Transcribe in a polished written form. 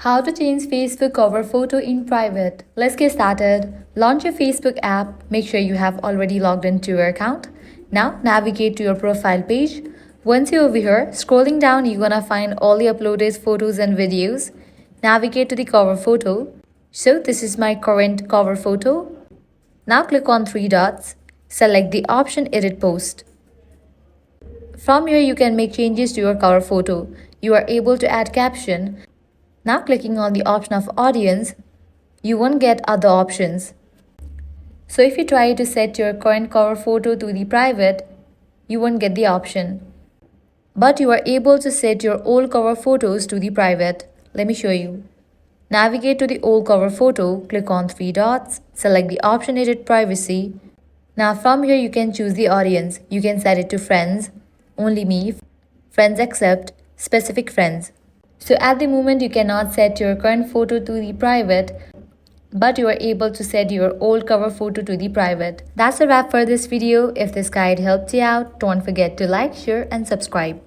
How to change Facebook cover photo in private. Let's get started. Launch your Facebook app. Make sure you have already logged into your account. Now navigate to your profile page. Once you're over here, scrolling down, you're gonna find all the uploaded photos and videos. Navigate to the cover photo. So this is my current cover photo. Now click on three dots. Select the option Edit Post. From here, you can make changes to your cover photo. You are able to add caption. Now clicking on the option of audience, you won't get other options. So if you try to set your current cover photo to the private, you won't get the option. But you are able to set your old cover photos to the private. Let me show you. Navigate to the old cover photo, click on three dots, select the option Edit Privacy. Now from here you can choose the audience. You can set it to friends, only me, friends except, specific friends. So at the moment you cannot set your current photo to the private, but you are able to set your old cover photo to the private. That's a wrap for this video. If this guide helped you out, don't forget to like, share and subscribe.